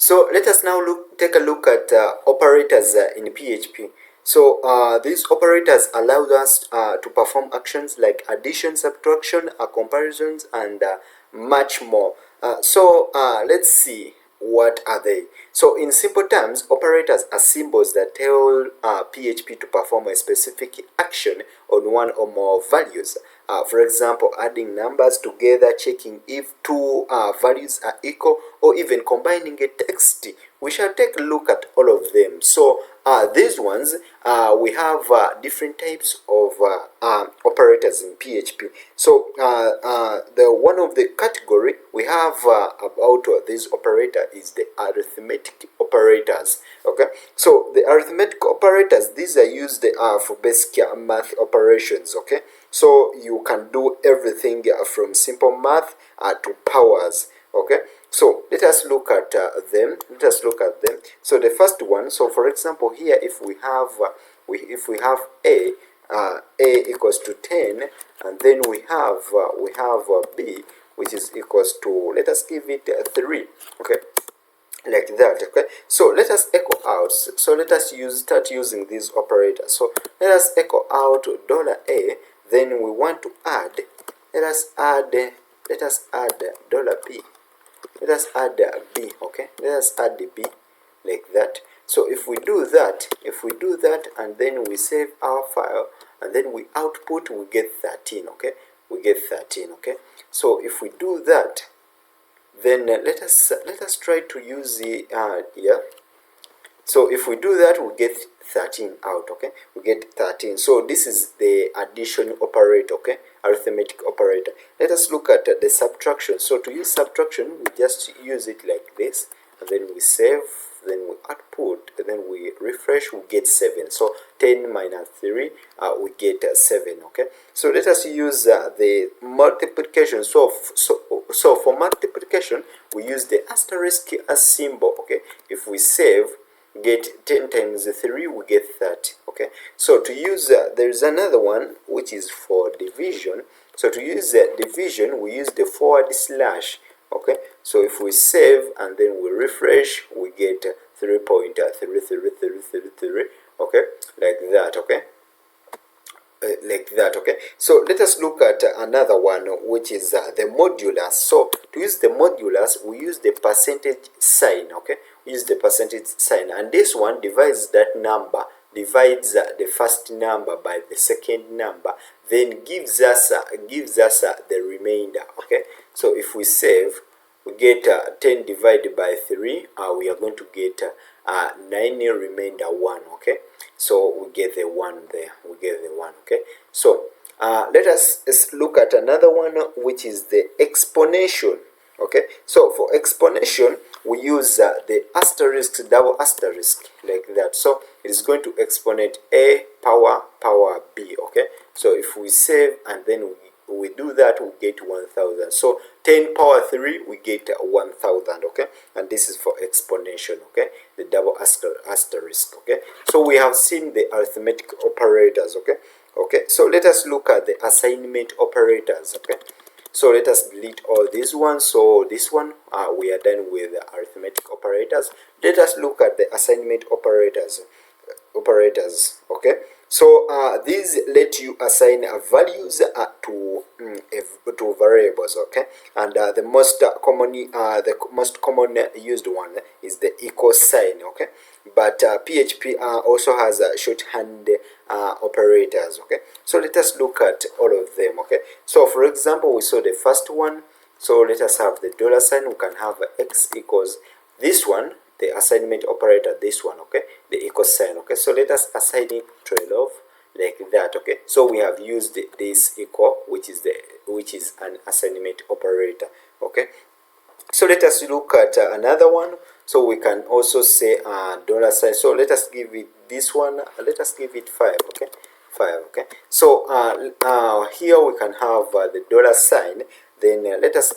So let us now take a look at operators in PHP. So these operators allow us to perform actions like addition, subtraction, comparisons, and much more. Let's see, what are they? So in simple terms, operators are symbols that tell PHP to perform a specific action on one or more values. For example, adding numbers together, checking if two values are equal, or even combining a text. We shall take a look at all of them. So these ones, we have different types of operators in PHP. So the one of the category we have about this operator is the arithmetic operators. Okay, so the arithmetic operators, these are used for basic math operations. Okay, so you can do everything from simple math to powers. Okay, so let us look at them. So the first one, so for example here, if we have a equals to 10, and then we have b, which is equals to, let us give it 3. Okay, like that. Okay, so let us echo out. So let us start using these operators. So let us echo out $a. Then we want to add. Let us add $b. Let us add b. Okay, let us add the b like that. So if we do that, and then we save our file, and then we output, we get 13. Okay, we get 13. Okay, so if we do that, then let us try to use the here. So if we do that, we get 13 out. Okay, we get 13. So this is the addition operator. Okay, arithmetic operator. Let us look at the subtraction. So to use subtraction, we just use it like this, and then we save, then we output, and then we refresh, we get 7. So 10 minus 3, we get 7. Okay, so let us use the multiplication. So for multiplication, we use the asterisk as symbol. Okay, if we save, get 10 times 3, we get 30. Okay, so to use there is another one which is for division. So to use division, we use the forward slash. Okay, so if we save and then we refresh, we get 3.3333. Okay, like that. Okay, like that. Okay, so let us look at another one, which is the modulus. So to use the modulus, we use the percentage sign. Okay, we use the percentage sign, and this one divides that number, divides the first number by the second number, then gives us the remainder. Okay, so if we save, we get 10 divided by 3, we are going to get 9 remainder 1. Okay, so we get the 1 there, we get the 1. Okay, so let us look at another one, which is the exponential. Okay, so for exponential, we use the asterisk, double asterisk, like that. So it is going to exponent a power b. Okay, so if we save and then we do that, we get 1000. So 10 power 3, we get 1000. Okay, and this is for exponential. Okay, the double asterisk. Okay, so we have seen the arithmetic operators. Okay, so let us look at the assignment operators. Okay, so let us delete all these ones. So this one, we are done with the arithmetic operators. Let us look at the assignment operators. Okay, so these let you assign values to variables. Okay, and the most common used one is the equal sign. Okay, but PHP also has shorthand operators. Okay, so let us look at all of them. Okay, so for example, we saw the first one. So let us have the $sign. We can have x equals this one, the assignment operator, this one. Okay, the equal sign. Okay, so let us assign it 12 like that. Okay, so we have used this equal, which is an assignment operator. Okay, so let us look at another one. So we can also say $sign. So let us give it this one. Let us give it 5. Okay, 5. Okay, so here we can have the $sign. Then let us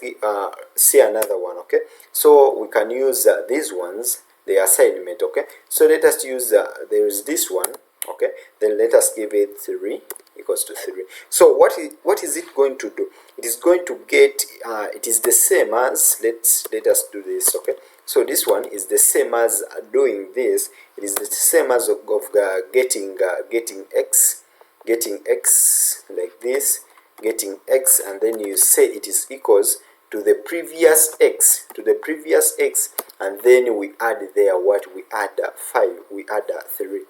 see another one. Okay, so we can use these ones, the assignment. Okay, so let us use there is this one. Okay, then let us give it 3 equals to 3. So what is it going to do? It is going to get it is the same as, let us do this. Okay, So this one is the same as doing this. It is the same as of getting x like this, getting x, and then you say it is equals to the previous x, and then we add there what? We add 5, we add 3.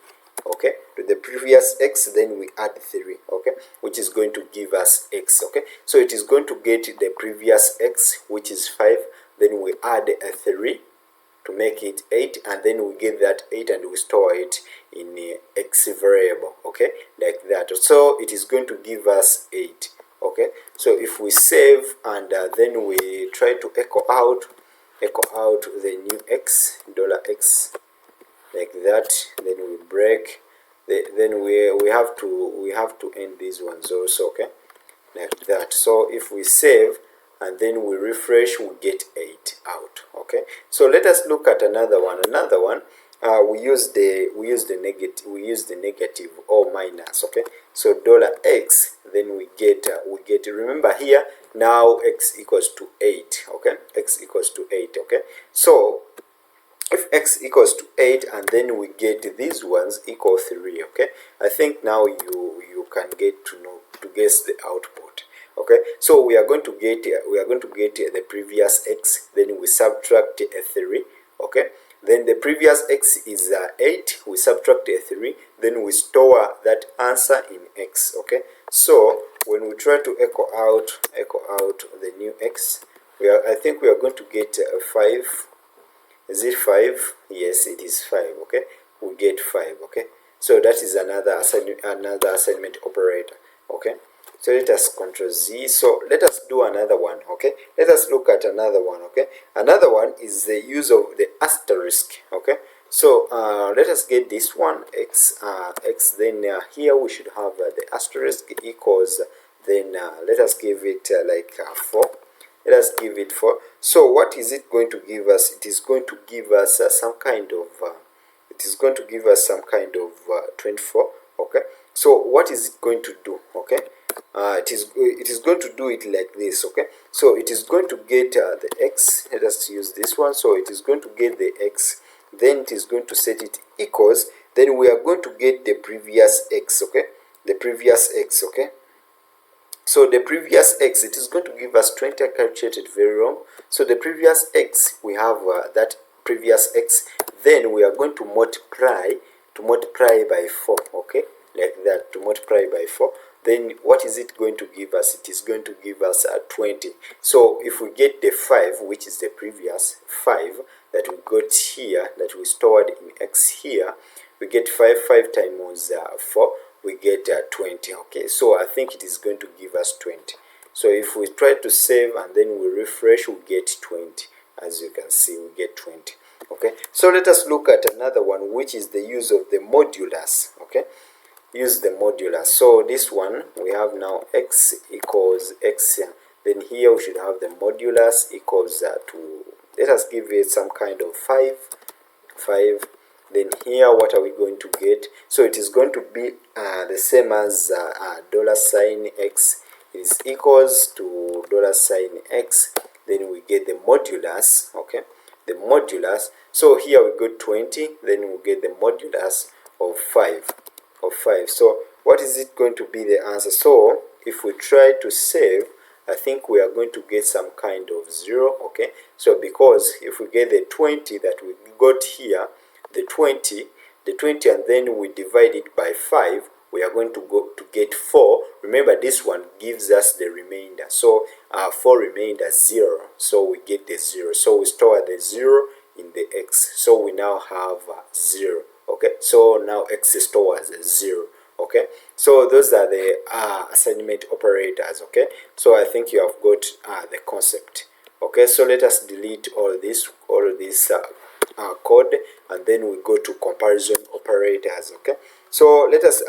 Okay, to the previous x, then we add 3, okay, which is going to give us x. Okay, so it is going to get the previous x, which is 5, then we add a 3 to make it 8, and then we get that 8 and we store it in a x variable, okay, like that. So it is going to give us 8. Okay, so if we save and then we try to echo out the new x, $x, like that, then we break then we have to end these ones also, okay, like that. So if we save and then we refresh, we get 8 out. Okay, so let us look at another one. We use the negative or minus. Okay, so $x, then we get remember here now x equals to 8. Okay, x equals to 8. Okay, so if x equals to 8 and then we get these ones equal 3, okay, I think now you can get to know to guess the output. Okay, so we are going to get the previous x, then we subtract a 3. Okay, then the previous x is 8, we subtract a 3, then we store that answer in x. Okay, so when we try to echo out the new x, I think we are going to get 5. Is it 5? Yes, it is 5. Okay, we get 5. Okay, so that is another assignment operator. Okay, so let us Control Z. So let us do another one. Okay, let us look at another one. Okay, another one is the use of the asterisk. Okay, so let us get this one x. Then here we should have the asterisk equals. Then let us give it like 4. Let us give it 4. So what is it going to give us? It is going to give us some kind of 24. Okay, so what is it going to do? Okay, it is going to do it like this. Okay, so it is going to get the x. Let us use this one. So it is going to get the x, then it is going to set it equals, then we are going to get the previous x. Okay, the previous x. Okay, so the previous x, it is going to give us 20. I calculated very wrong. So the previous x, we have that previous x. Then we are going to multiply by 4. Okay, like that, to multiply by 4. Then what is it going to give us? It is going to give us 20. So if we get the 5, which is the previous 5 that we got here, that we stored in x here, we get 5 times 4. We get 20. Okay, so I think it is going to give us 20. So if we try to save and then we refresh, we get 20. As you can see, we get 20. Okay, so let us look at another one, which is the use of the modulus. Okay, use the modulus. So this one we have now x equals x. Then here we should have the modulus equals to, let us give it some kind of 5. Then here what are we going to get? So it is going to be the same as $x is equals to $x. Then we get the modulus. Okay, the modulus. So here we got 20. Then we get the modulus of 5. So what is it going to be the answer? So if we try to save, I think we are going to get some kind of 0. Okay, so because if we get the 20 that we got here, the 20 and then we divide it by 5, we are going to go to get 4. Remember, this one gives us the remainder. So 4 remainder 0. So we get the 0. So we store the 0 in the x. So we now have 0. Okay, so now x stores 0. Okay, so those are the assignment operators. Okay, so I think you have got the concept. Okay, so let us delete all this code, and then we go to comparison operators. Okay, so let us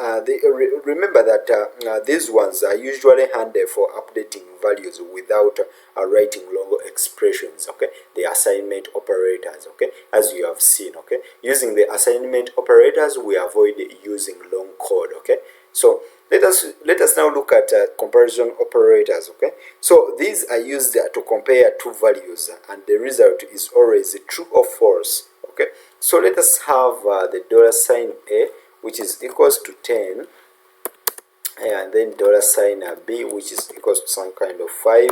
remember that these ones are usually handy for updating values without writing long expressions. Okay, the assignment operators. Okay, as you have seen. Okay, using the assignment operators, we avoid using long code. Okay, so let us now look at comparison operators. Okay, so these are used to compare two values, and the result is always true or false. Okay, so let us have the $sign a, which is equals to 10, and then $sign b, which is equals to some kind of 5.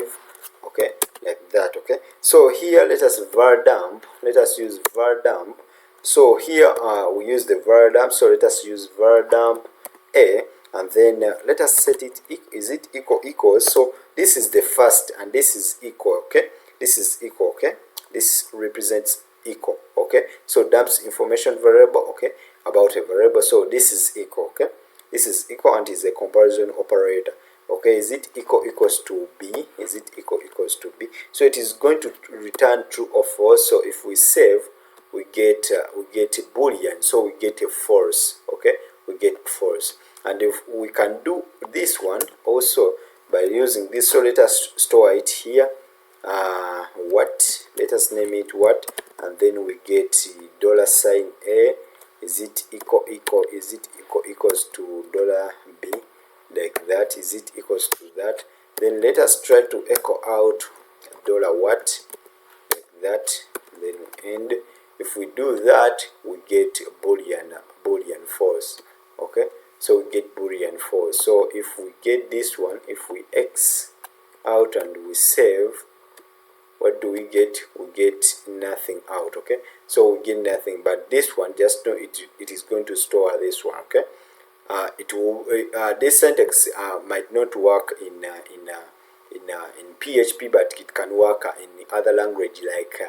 Okay, like that. Okay, so here let us var dump. Let us use var dump. So here we use the var dump. So let us use var dump a, and then let us set it. Is it equals? So this is the first, and this is equal. Okay, this is equal. Okay, this represents equal. Okay, so dumps information variable. Okay, about a variable. So this is equal. Okay, this is equal and is a comparison operator. Okay, is it equals to b? Is it equals to b? So it is going to return true or false. So if we save, we get boolean. So we get a false. Okay, we get false. And if we can do this one also by using this, so let us store it here. What? Let us name it what, and then we get $sign a. Is it is it equals to $b, like that? Is it equals to that? Then let us try to echo out $what, like that. Then end. If we do that, we get boolean false. Okay, so we get boolean false. So if we get this one, if we x out and we save, what do we get? We get nothing out. Okay, so we get nothing. But this one, just know it is going to store this one. Okay, it will. This syntax might not work in PHP, but it can work in other language like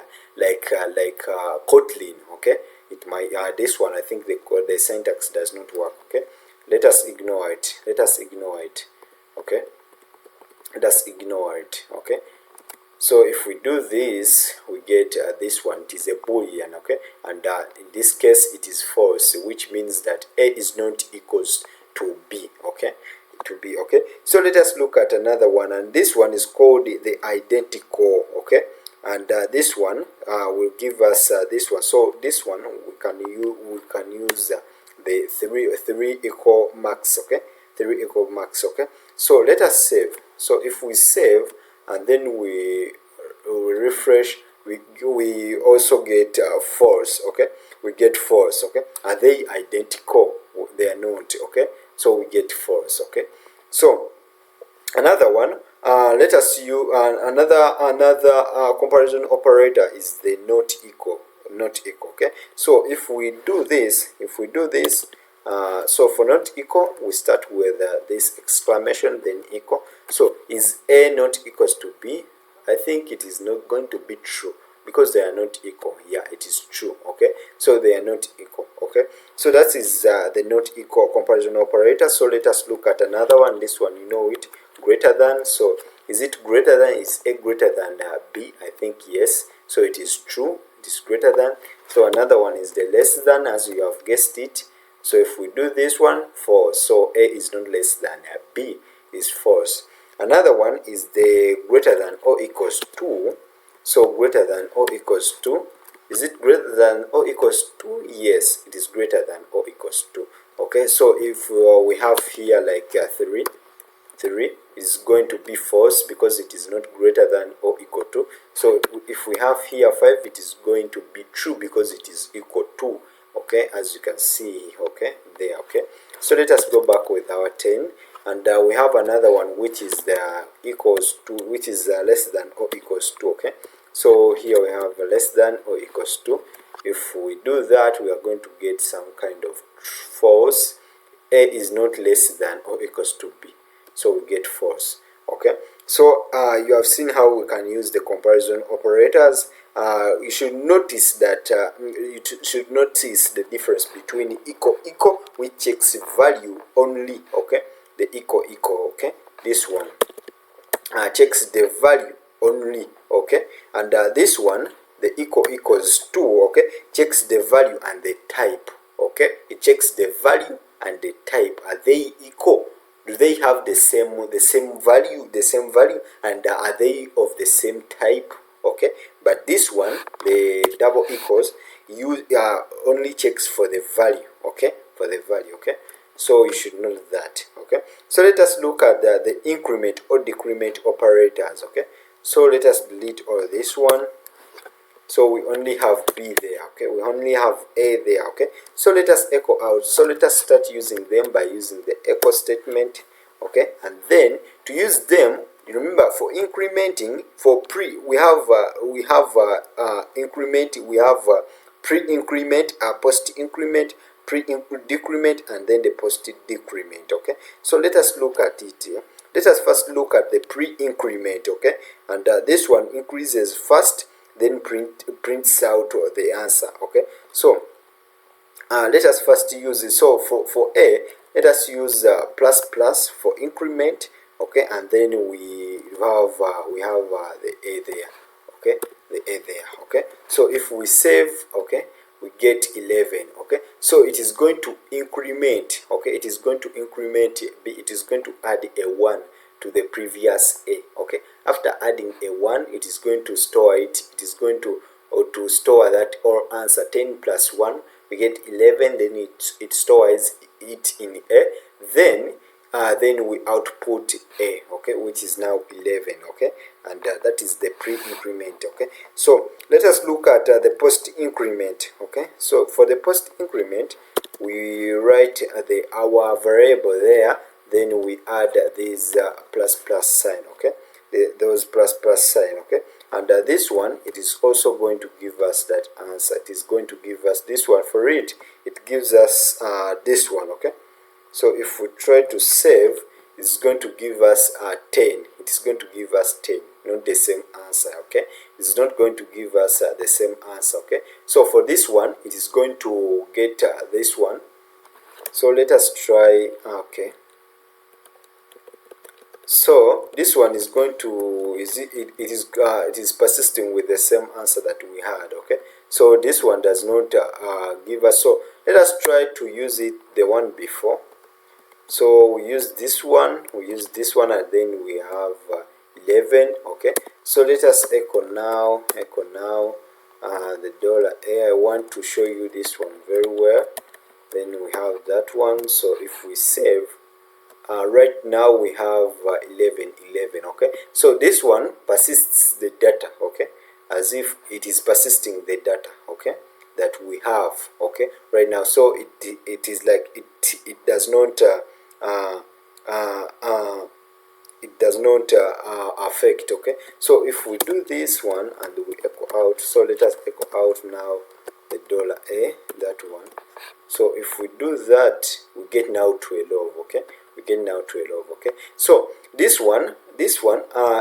Kotlin. Okay, it might. This one, I think the syntax does not work. Okay, let us ignore it. Let us ignore it. Okay, let us ignore it. Okay. So if we do this, we get this one. It is a boolean. Okay, and in this case it is false, which means that a is not equals to b. Okay, to b. Okay, so let us look at another one, and this one is called the identical. Okay, and this one will give us this one. So this one we can use the three equal marks. Okay, 3 equal marks. Okay, so let us save. So if we save and then we refresh, we also get false. Okay, we get false. Okay, are they identical? They are not. Okay, so we get false. Okay, so another one, let us use another comparison operator is the not equal. Okay, so if we do this, so for not equal, we start with this exclamation, then equal. So is a not equals to b? I think it is not going to be true because they are not equal. Yeah, it is true. Okay, so they are not equal. Okay, so that is the not equal comparison operator. So let us look at another one. This one, you know it, greater than. So is it greater than? Is a greater than b? I think yes. So it is true. It is greater than. So another one is the less than, as you have guessed it. So if we do this one, false. So a is not less than b is false. Another one is the greater than or equals to. So greater than or equals to. Is it greater than or equals to? Yes, it is greater than or equals to. Okay, so if we have here like 3 is going to be false because it is not greater than or equal to. So if we have here 5, it is going to be true because it is equal to. Okay, as you can see. Okay, there. Okay, so let us go back with our 10, and we have another one which is the equals to, which is less than or equals to. Okay, so here we have less than or equals to. If we do that, we are going to get some kind of false. A is not less than or equals to b, so we get false. Okay, so you have seen how we can use the comparison operators. You should notice that you should notice the difference between equal, which checks value only. Okay, the equal. Okay, this one checks the value only. Okay, and this one, the equals to, okay, checks the value and the type. Okay, it checks the value and the type. Are they equal? Do they have the same value, and are they of the same type? Okay, but this one, the double equals, only checks for the value. Okay, for the value. Okay, so you should know that. Okay, so let us look at the increment or decrement operators. Okay, so let us delete all this one. So we only have B there. Okay, we only have A there. Okay, so let us echo out. So let us start using them by using the echo statement. Okay, and then to use them, remember, for incrementing, for pre, we have increment, we have pre-increment, post-increment, pre-decrement, and then the post-decrement. Okay, so let us look at it here. Let us first look at the pre-increment. Okay, and this one increases first, then prints out the answer. Okay, so let us first use it. So for A, let us use plus plus for increment. Okay, and then we have the A there. Okay, the A there. Okay, so if we save, okay, we get 11. Okay, so it is going to increment. Okay, it is going to increment B. It is going to add a 1 to the previous A. Okay, after adding a 1, it is going to store it. It is going to store that or answer 10 plus 1. We get 11. Then it stores it in A. Then we output A. Okay, which is now 11. Okay, and that is the pre-increment. Okay, so let us look at the post-increment. Okay, so for the post-increment, we write our variable there. Then we add this plus plus sign. Okay, those plus plus sign. Okay, and this one, it is also going to give us that answer. It is going to give us this one. For it gives us this one. Okay, so if we try to save, it's going to give us 10. It is going to give us 10, not the same answer. Okay, it's not going to give us the same answer. Okay, so for this one, it is going to get this one. So let us try. Okay, so this one is going to it is persisting with the same answer that we had. Okay, so this one does not give us. So let us try to use it the one before. So we use this one, and then we have 11. Okay, so let us echo now the $A. I want to show you this one very well. Then we have that one. So if we save, right now we have 11. Okay, so this one persists the data. Okay, as if it is persisting the data. Okay, that we have. Okay, right now. So it is like it does not it does not affect. Okay, so if we do this one and we echo out, so let us echo out now the $A, that one. So if we do that, we get now 12. Okay, we get now 12. Okay, so this one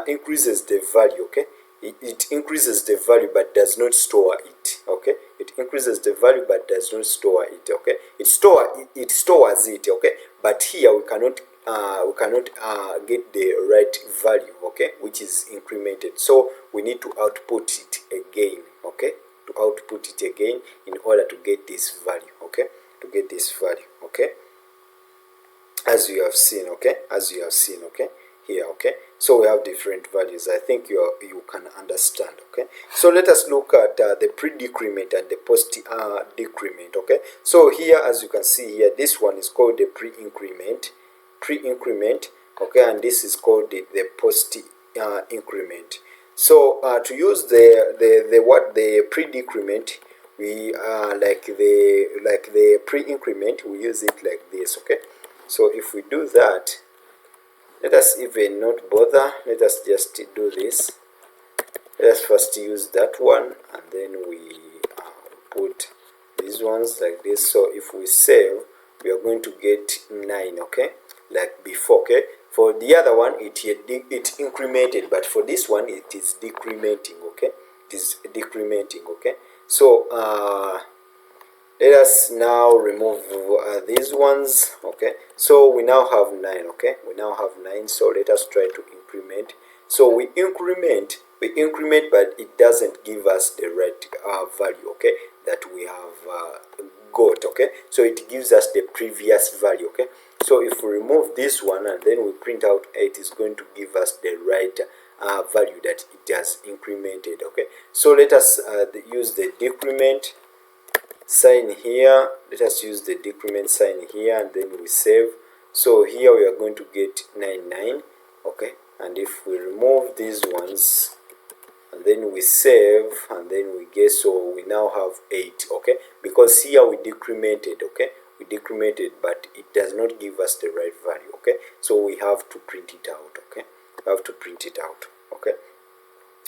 increases the value. Okay, it increases the value but does not store it. Okay, it increases the value but does not store it. Okay, it stores it. Okay, but here we cannot get the right value. Okay, which is incremented, so we need to output it again. Okay, to output it again in order to get this value. Okay, to get this value. Okay, as you have seen. Okay, as you have seen. Okay, here. Okay, so we have different values. I think you can understand. Okay, so let us look at the pre-decrement and the post-decrement. Okay, so here, as you can see here, this one is called the pre-increment. Okay, and this is called the post-increment. So to use the pre-decrement, we like the pre-increment, we use it like this. Okay, so if we do that, let us even not bother. Let us just do this. Let us first use that one, and then we put these ones like this. So if we save, we are going to get 9. Okay, like before. Okay, for the other one it incremented, but for this one it is decrementing. Okay, it is decrementing. Okay, so let us now remove these ones. Okay, so we now have 9. Okay, we now have 9. So let us try to increment. So we increment, but it doesn't give us the right value. Okay, that we have got. Okay, so it gives us the previous value. Okay, so if we remove this one and then we print out, it is going to give us the right value that it has incremented. Okay, so let us use the decrement. sign here. Let us use the decrement sign here, and then we save. So here we are going to get 99. Okay, and if we remove these ones and then we save, and then we get, so we now have 8. Okay, because here we decremented. Okay, we decremented, but it does not give us the right value. Okay, so we have to print it out. Okay, we have to print it out. Okay,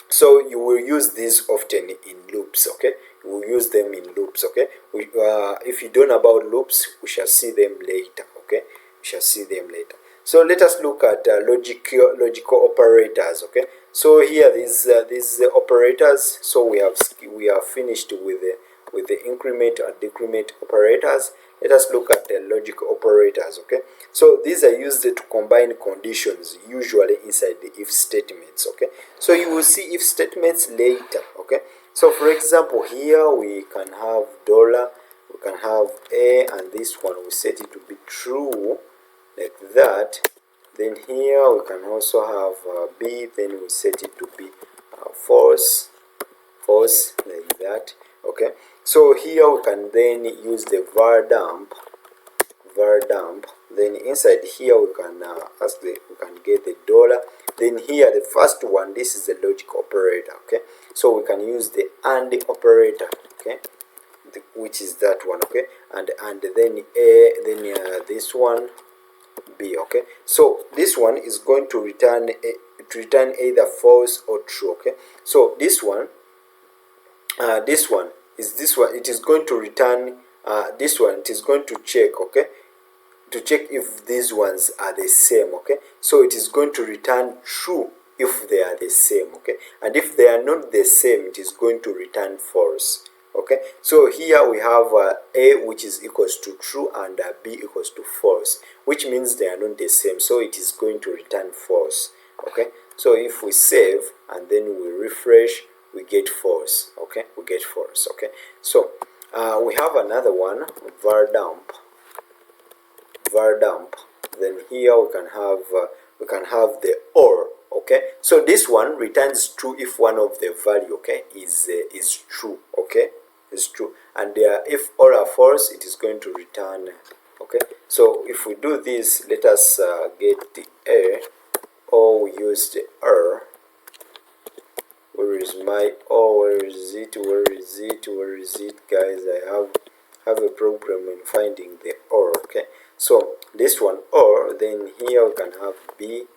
so you will use these often in loops. Okay, you will use them in loops. Okay, if you don't know about loops, we shall see them later. Okay, we shall see them later. So let us look at logical operators. Okay, so here these operators. So we are finished with the increment and decrement operators. Let us look at the logical operators. Okay, so these are used to combine conditions, usually inside the if statements. Okay, so you will see if statements later. Okay, so for example, here we can have dollar, we can have a, and this one we set it to be true, like that. Then here we can also have b, then we set it to be false, like that. Okay, so here we can then use the var dump. Then inside here we can we can get the dollar. Then here the first one, this is the logic operator. Okay, so we can use the and operator. Okay, which is that one. Okay, and then a, then this one b. Okay, so this one is going to return either false or true. Okay, so this one it is going to return this one. It is going to check. Okay, to check if these ones are the same. Okay, so it is going to return true if they are the same. Okay, and if they are not the same, it is going to return false. Okay, so here we have a, which is equals to true, and b equals to false, which means they are not the same, so it is going to return false. Okay, so if we save and then we refresh, we get false. Okay, we get false. Okay, so we have another one, var dump. Then here we can have the or. Okay, so this one returns true if one of the value, okay, is true. Okay, is true, and if all are false, it is going to return. Okay, so if we do this, let us get the a, or we use the r. Where is my or? Where is it, guys? I have a problem in finding the or. Okay, so this one or, then here we can have b.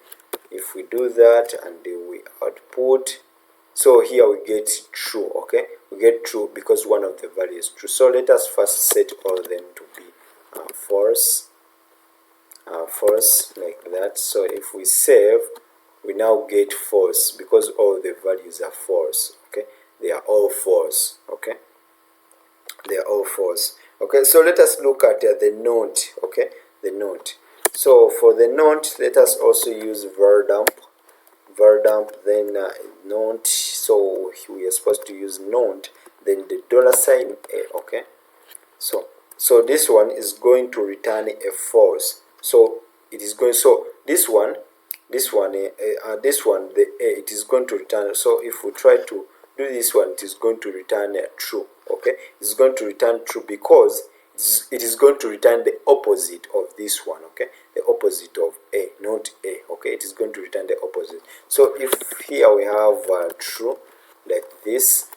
If we do that and we output, so here we get true. Okay, we get true because one of the values is true. So let us first set all of them to be false, like that. So if we save, we now get false because all the values are false. Okay, they are all false. Okay, they are all false. Okay, so let us look at the note. Okay, the note. So for the note, let us also use var dump, then note. So we are supposed to use note, then the $sign a. Okay, so this one is going to return a false. So it is going, so this one the a, it is going to return. So if we try to do this one, it is going to return true. Okay, it's going to return true because it is going to return the opposite of this one. Okay, the opposite of a, not a. Okay, it is going to return the opposite. So if here we have true, like this,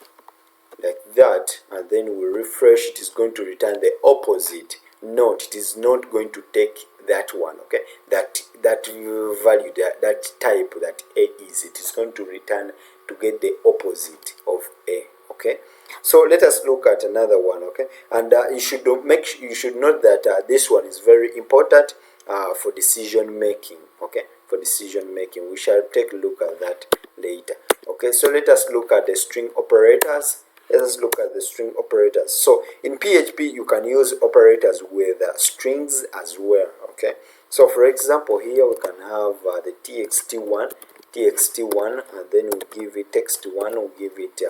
like that, and then we refresh, it is going to return the opposite. Note, it is not going to take that one. Okay, that value, that type that a is, it is going to return to get the opposite of a. Okay, so let us look at another one. Okay, and you should note that this one is very important for decision making. Okay, for decision making, we shall take a look at that later. Okay, so let us look at the string operators. Let us look at the string operators. So in PHP, you can use operators with strings as well. Okay, so for example, here we can have the txt1, and then we give it text1, we give it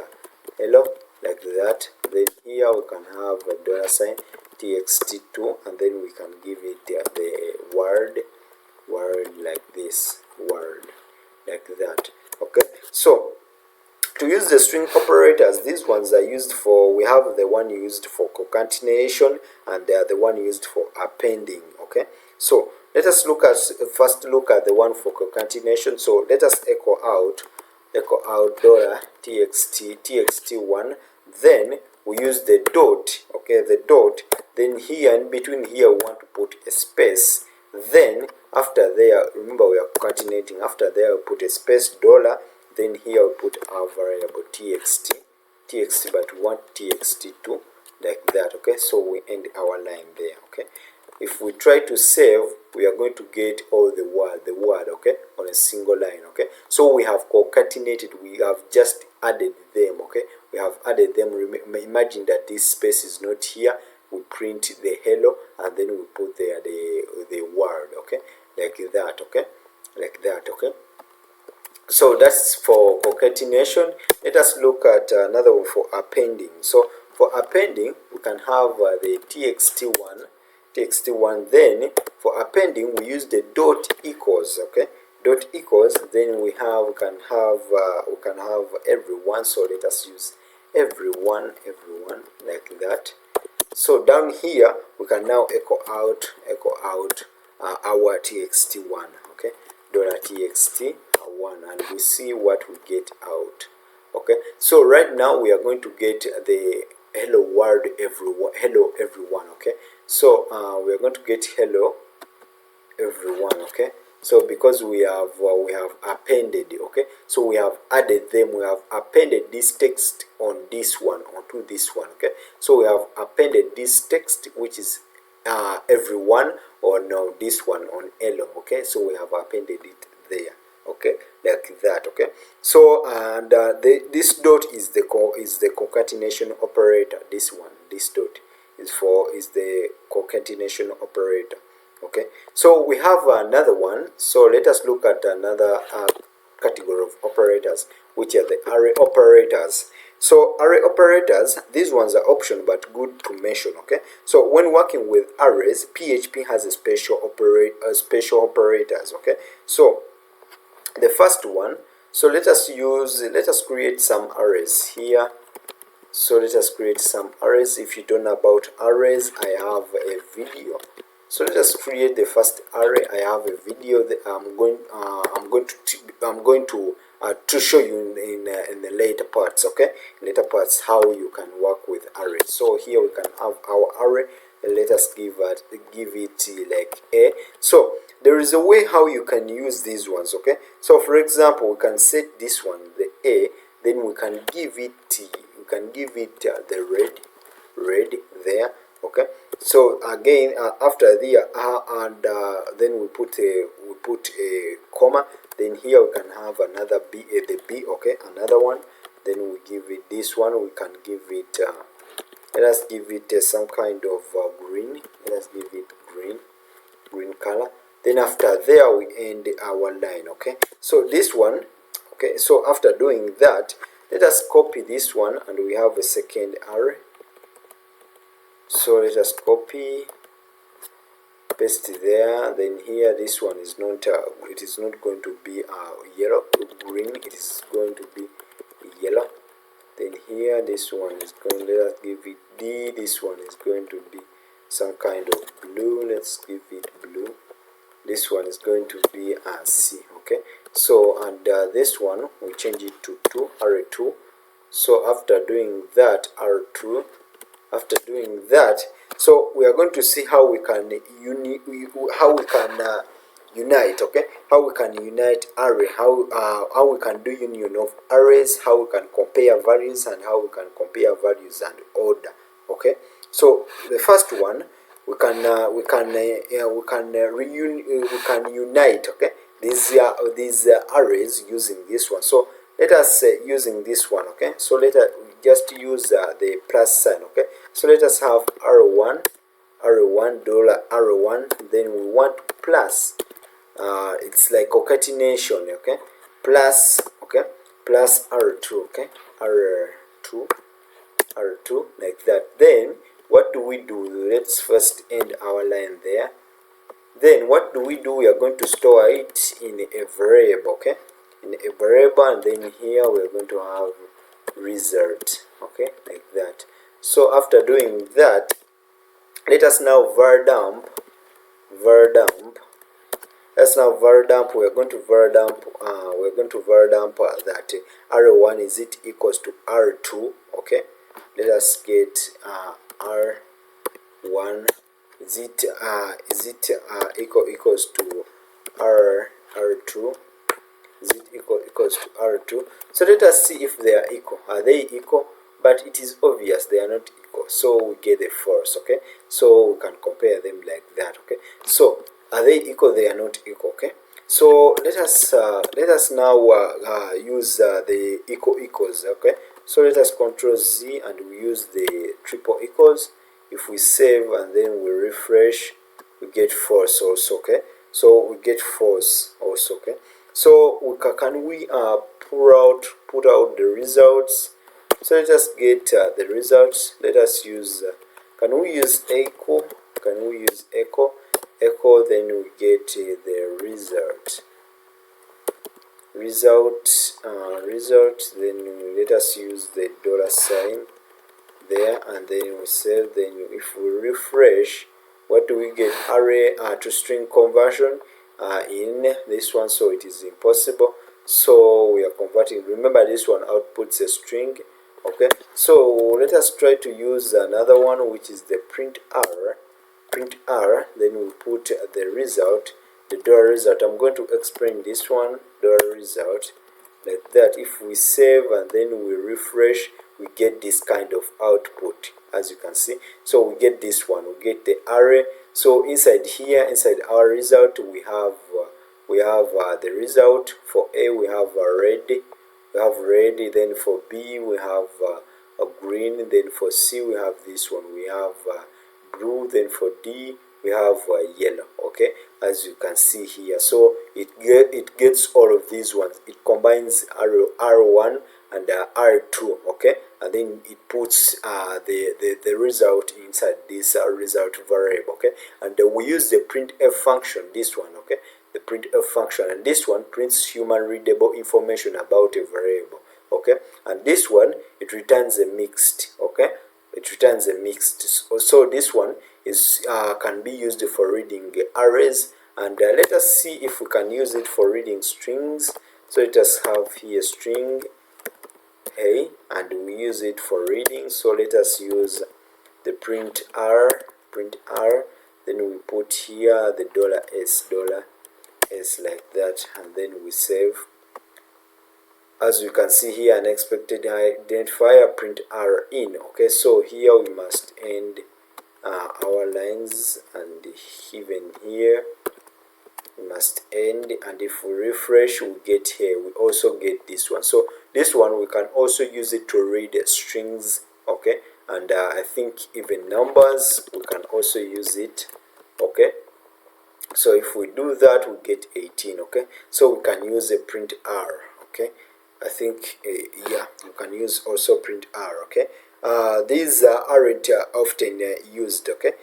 hello, like that. Then here we can have a $sign txt2, and then we can give it the word like this, word, like that. Okay, so To use the string operators, these ones are used for, we have the one used for concatenation and they are the one used for appending. Okay, so let us first look at the one for concatenation. So let us echo out $txt1, then we use the dot. Okay, the dot, then here in between here we want to put a space, then after there, remember we are concatenating, after there we put a space $, then here we put our variable txt but we want txt2, like that. Okay, so we end our line there. Okay, if we try to save, we are going to get all the word, okay, on a single line. Okay, so we have concatenated, we have just added them. Okay, we have added them. Imagine that this space is not here, we print the hello and then we put there the word. Okay, like that. Okay, like that. Okay, so that's for concatenation. Let us look at another one for appending. So for appending, we can have the txt1, then for appending we use the dot equals. Okay, dot equals, then we can have everyone. So let us use everyone like that. So down here we can now echo out our txt1. Okay, $txt1, and we see what we get out. Okay, so right now we are going to get the hello world everyone, hello everyone. Okay, so we are going to get hello everyone. Okay, so because we have appended. Okay, so we have added them, we have appended this text on this one, onto this one. Okay, so we have appended this text, which is everyone, or no, this one on hello. Okay, so we have appended it there. Okay, like that. Okay, so and this dot is the concatenation operator. This one, this dot is the concatenation operator. Okay, so we have another one. So let us look at another category of operators, which are the array operators. So array operators, these ones are optional but good to mention. Okay, so when working with arrays, PHP has a special operators. Okay, so the first one, so let us create some arrays here. So let us create some arrays. If you don't know about arrays, I have a video. So let us create the first array. I have a video that I'm going to show you in the later parts. Okay, later parts how you can work with arrays. So here we can have our array. Let us give it like a. So there is a way how you can use these ones. Okay, so for example, we can set this one the a, then we can give it the red there. Okay, so again after the then we put a comma, then here we can have another b, the b. Okay, another one, then we give it this one, we can give it let us give it some kind of green. Let us give it green color. Then after there we end our line. Okay, so this one. Okay, so after doing that, let us copy this one and we have a second array. So let us copy, paste there. Then here this one is not it is not going to be yellow, green, it is going to be yellow. Then here this one is going, let us give it D, this one is going to be some kind of blue, let's give it blue. This one is going to be C. Okay, so and this one we change it to 2, array 2. So after doing that, R2, after doing that, so we are going to see how we can unite. Okay, how we can unite array, how we can do union of arrays, how we can compare values, and how we can compare values and order. Okay, so the first one, we can unite. Okay, these arrays using this one. So let us using this one. Okay, so let us just use the plus sign. Okay, so let us have R1 $R1, then we want plus, it's like concatenation. Okay, plus, okay, plus R2. Okay, R2 like that. Then what do? Let's first end our line there. Then what do? We are going to store it in a variable. Okay, in a variable, and then here we're going to have result, okay, like that. So after doing that, let us now var dump. Let's now var dump. We're going to var dump that r1 is it equals to r2. Okay, let us get r1 is it equals to r2. Is it equals to r2? So let us see if they are equal. Are they equal? But it is obvious they are not equal, so we get a false. Okay, so we can compare them like that. Okay, so are they equal? They are not equal. Okay, so let us now use the equals. Okay, so let us Control Z and we use the triple equals. If we save and then we refresh, we get false also. Okay, so we get false also. Okay, so can we put out the results? So let us get the results. Let us use can we use echo? Can we use echo? Then we get the result. Then let us use the $sign there, and then we save. Then if we refresh, what do we get? Array to string conversion in this one, so it is impossible. So we are converting. Remember, this one outputs a string. Okay, so let us try to use another one, which is the print r. Then we put the result, the $result. I'm going to explain this one, $result, like that. If we save and then we refresh, we get this kind of output, as you can see. So we get this one, we get the array. So inside here, inside our result, we have the result. For A we have red, then for B we have a green, then for C we have this one, we have blue, then for D we have yellow. Okay, as you can see here. So it gets all of these ones. It combines R1 and R2. Okay, and then it puts the result inside this result variable. Okay, and we use the printf function, this one. Okay, the printf function, and this one prints human readable information about a variable. Okay, and this one, it returns a mixed. Okay, it returns a mixed. So this one is can be used for reading arrays, and let us see if we can use it for reading strings. So let us have here string A, and we use it for reading. So let us use the print r, then we put here the $s like that, and then we save. As you can see here, unexpected identifier, print r in. Okay, so here we must end our lines, and even here we must end, and if we refresh, we get here, we also get this one. So this one we can also use it to read strings. Okay, and I think even numbers we can also use it. Okay, so if we do that, we get 18. Okay, so we can use a print r. Okay, I think yeah, you can use also print r. Okay, these aren't often used. Okay,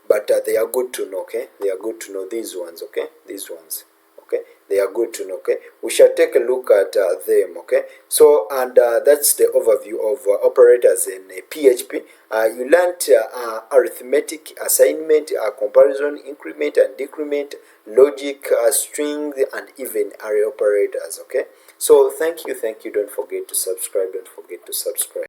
but they are good to know. Okay, they are good to know, these ones. Okay, these ones. Okay, they are good to know. Okay, we shall take a look at them. Okay, so and that's the overview of operators in PHP. You learned arithmetic, assignment, comparison, increment and decrement, logic, string, and even array operators. Okay, so thank you. Don't forget to subscribe.